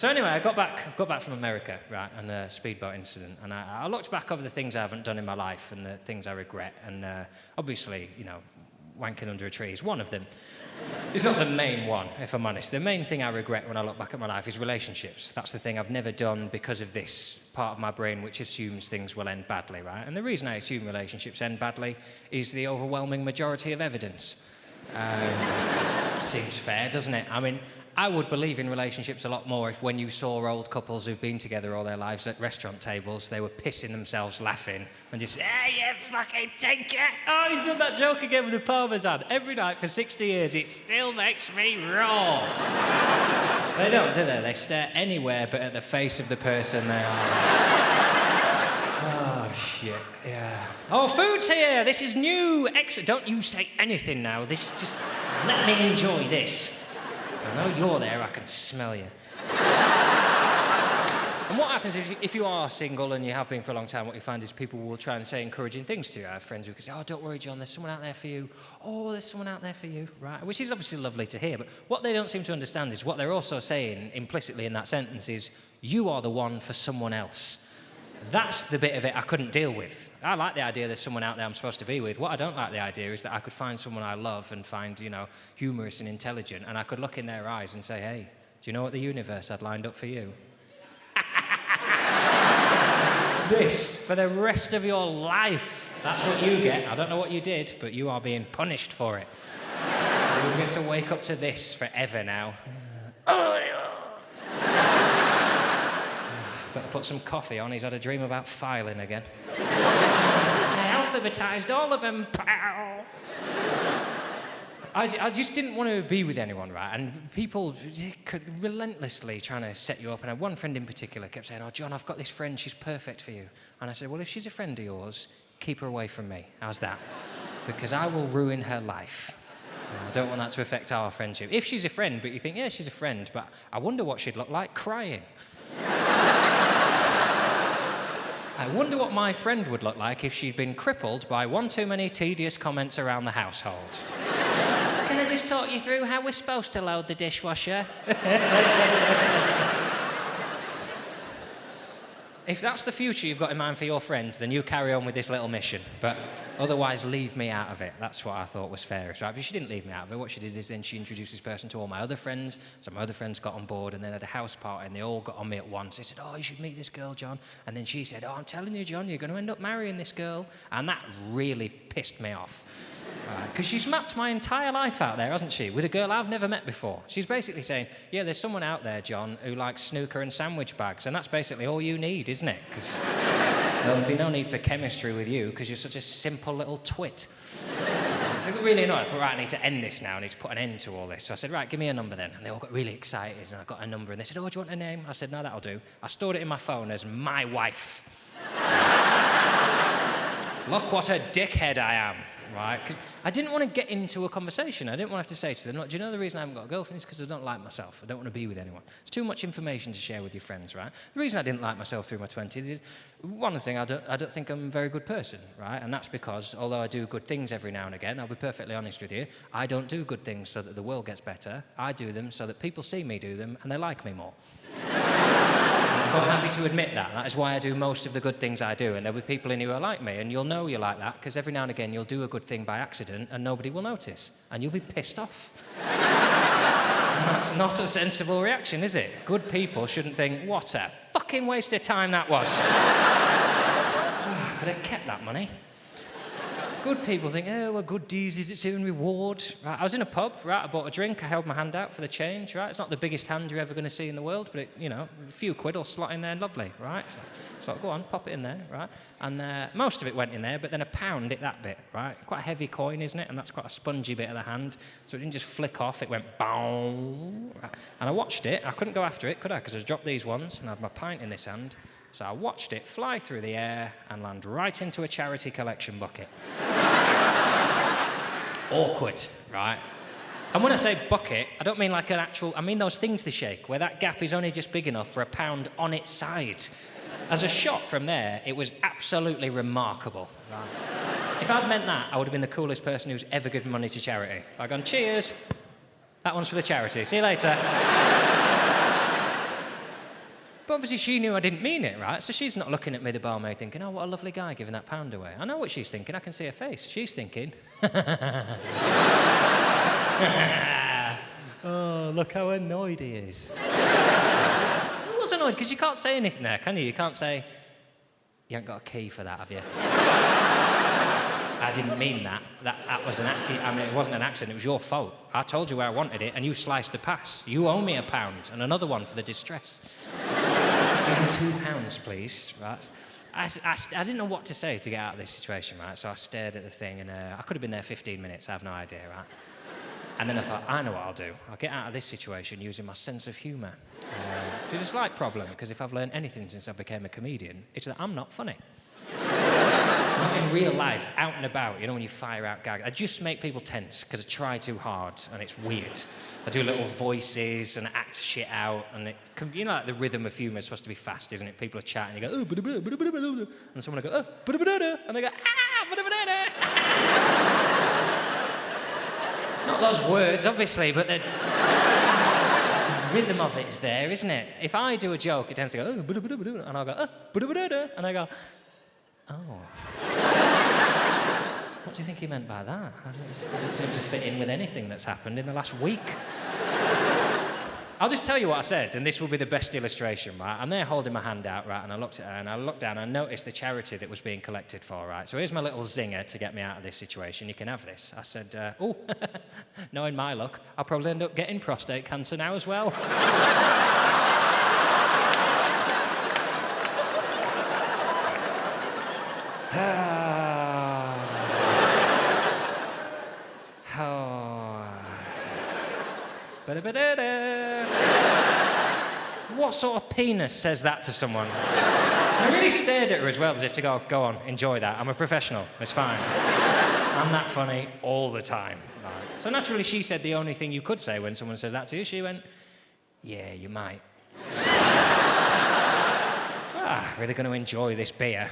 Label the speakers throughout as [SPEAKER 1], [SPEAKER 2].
[SPEAKER 1] So anyway, I got back from America, right, and a speedboat incident, and I looked back over the things I haven't done in my life and the things I regret, and obviously, you know, wanking under a tree is one of them. It's not the main one, if I'm honest. The main thing I regret when I look back at my life is relationships. That's the thing I've never done because of this part of my brain which assumes things will end badly, right? And the reason I assume relationships end badly is the overwhelming majority of evidence. Seems fair, doesn't it? I mean, I would believe in relationships a lot more if when you saw old couples who've been together all their lives at restaurant tables, they were pissing themselves laughing and just, hey, you fucking tinker! Oh, he's done that joke again with the Parmesan. Every night for 60 years, it still makes me raw. They don't, do they? They stare anywhere but at the face of the person they are. Oh, shit, yeah. Oh, food's here! This is new! Excellent. Don't you say anything now. Just let me enjoy this. I know you're there, I can smell you. And what happens if you are single and you have been for a long time, what you find is people will try and say encouraging things to you. I have friends who can say, oh, don't worry, John, there's someone out there for you. Oh, there's someone out there for you, right? Which is obviously lovely to hear, but what they don't seem to understand is what they're also saying implicitly in that sentence is, you are the one for someone else. That's the bit of it I couldn't deal with. I like the idea there's someone out there I'm supposed to be with. What I don't like the idea is that I could find someone I love and find, you know, humorous and intelligent, and I could look in their eyes and say, hey, do you know what the universe had lined up for you? This, for the rest of your life. That's what you get. I don't know what you did, but you are being punished for it. You get to wake up to this forever now. Better put some coffee on, he's had a dream about filing again. I alphabetized all of them, pal. I just didn't want to be with anyone, right? And people could relentlessly trying to set you up. And I had one friend in particular kept saying, oh, John, I've got this friend, she's perfect for you. And I said, well, if she's a friend of yours, keep her away from me. How's that? Because I will ruin her life. I don't want that to affect our friendship. If she's a friend, but you think, yeah, she's a friend, but I wonder what she'd look like crying. I wonder what my friend would look like if she'd been crippled by one too many tedious comments around the household. Can I just talk you through how we're supposed to load the dishwasher? If that's the future you've got in mind for your friend, then you carry on with this little mission. But otherwise, leave me out of it. That's what I thought was fairest, right? But she didn't leave me out of it. What she did is then she introduced this person to all my other friends. So my other friends got on board and then had a house party and they all got on me at once. They said, oh, you should meet this girl, John. And then she said, oh, I'm telling you, John, you're going to end up marrying this girl. And that really pissed me off. Because she's mapped my entire life out there, hasn't she? With a girl I've never met before. She's basically saying, yeah, there's someone out there, John, who likes snooker and sandwich bags, and that's basically all you need, isn't it? Because there'll be no need for chemistry with you, because you're such a simple little twit. So I got really annoyed. I thought, right, I need to end this now. I need to put an end to all this. So I said, right, give me a number then. And they all got really excited, and I got a number, and they said, oh, do you want a name? I said, no, that'll do. I stored it in my phone as my wife. Look what a dickhead I am. Right? Because I didn't want to get into a conversation. I didn't want to have to say to them, look, do you know the reason I haven't got a girlfriend is because I don't like myself. I don't want to be with anyone. It's too much information to share with your friends, right? The reason I didn't like myself through my 20s is, one thing, I don't think I'm a very good person, right? And that's because, although I do good things every now and again, I'll be perfectly honest with you, I don't do good things so that the world gets better. I do them so that people see me do them and they like me more. I'm happy to admit that. That is why I do most of the good things I do, and there'll be people in here who are like me, and you'll know you're like that, because every now and again you'll do a good thing by accident, and nobody will notice, and you'll be pissed off. And that's not a sensible reaction, is it? Good people shouldn't think, what a fucking waste of time that was. Could have kept that money. Good people think, oh, well, good deeds, is it in reward? Right, I was in a pub, right, I bought a drink, I held my hand out for the change, right? It's not the biggest hand you're ever going to see in the world, but, you know, a few quid will slot in there lovely, right? So go on, pop it in there, right? And most of it went in there, but then a pound hit that bit, right? Quite a heavy coin, isn't it? And that's quite a spongy bit of the hand, so it didn't just flick off, it went boom. Right? And I watched it, I couldn't go after it, could I? Because I dropped these ones, and I had my pint in this hand. So I watched it fly through the air and land right into a charity collection bucket. Awkward, right? And when I say bucket, I don't mean like an actual, I mean those things they shake, where that gap is only just big enough for a pound on its side. As a shot from there, it was absolutely remarkable. Right? If I'd meant that, I would have been the coolest person who's ever given money to charity. I'd gone, cheers, that one's for the charity, see you later. But obviously she knew I didn't mean it, right? So she's not looking at me, the barmaid, thinking, oh, what a lovely guy giving that £1 away. I know what she's thinking. I can see her face. She's thinking, oh, look how annoyed he is. I was annoyed because you can't say anything there, can you? You can't say, you haven't got a key for that, have you? I didn't mean that. That was it wasn't an accident, it was your fault. I told you where I wanted it and you sliced the pass. You owe me £1 and another one for the distress. Give me £2, please, right? I didn't know what to say to get out of this situation, right? So I stared at the thing and I could have been there 15 minutes, I have no idea, right? And then I thought, I know what I'll do. I'll get out of this situation using my sense of humour. Which is a slight problem, because if I've learned anything since I became a comedian, it's that I'm not funny. Not in real life, out and about, you know, when you fire out gags. I just make people tense, because I try too hard, and it's weird. I do little voices and act shit out, and you know, like the rhythm of humour is supposed to be fast, isn't it? People are chatting, you go, oh, bada bada bada bada, and someone will go, oh, bada bada bada, and they go, ah, bada bada bada. Not those words, obviously, but the rhythm of it's there, isn't it? If I do a joke, it tends to go, oh, bada bada bada, and I'll go, oh, bada bada bada, and I go, oh. What do you think he meant by that? It doesn't seem to fit in with anything that's happened in the last week. I'll just tell you what I said, and this will be the best illustration, right? I'm there holding my hand out, right, and I looked at her, and I looked down, and I noticed the charity that was being collected for, right? So here's my little zinger to get me out of this situation. You can have this. I said, oh, knowing my luck, I'll probably end up getting prostate cancer now as well. What sort of penis says that to someone? I really stared at her as well, as if to go on, enjoy that. I'm a professional, it's fine. I'm that funny all the time. Right. So naturally she said the only thing you could say when someone says that to you. She went, yeah, you might. Really going to enjoy this beer.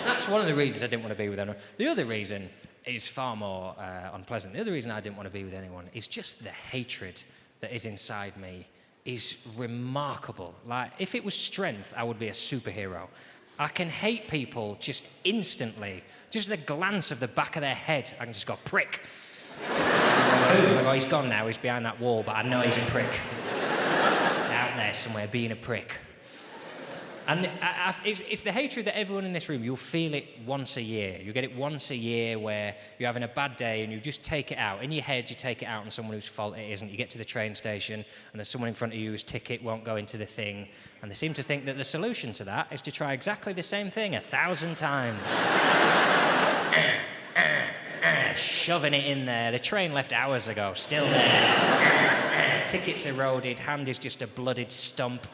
[SPEAKER 1] That's one of the reasons I didn't want to be with anyone. The other reason is far more unpleasant. The other reason I didn't want to be with anyone is just the hatred that is inside me is remarkable. Like, if it was strength, I would be a superhero. I can hate people just instantly. Just the glance of the back of their head, I can just go, prick. I go, he's gone now, he's behind that wall, but I know he's a prick. Out there somewhere, being a prick. And it's the hatred that everyone in this room, you'll feel it once a year. You get it once a year where you're having a bad day and you just take it out. In your head, you take it out on someone whose fault it isn't. You get to the train station and there's someone in front of you whose ticket won't go into the thing. And they seem to think that the solution to that is to try exactly the same thing 1,000 times. Shoving it in there. The train left hours ago, still there. Tickets eroded, hand is just a blooded stump.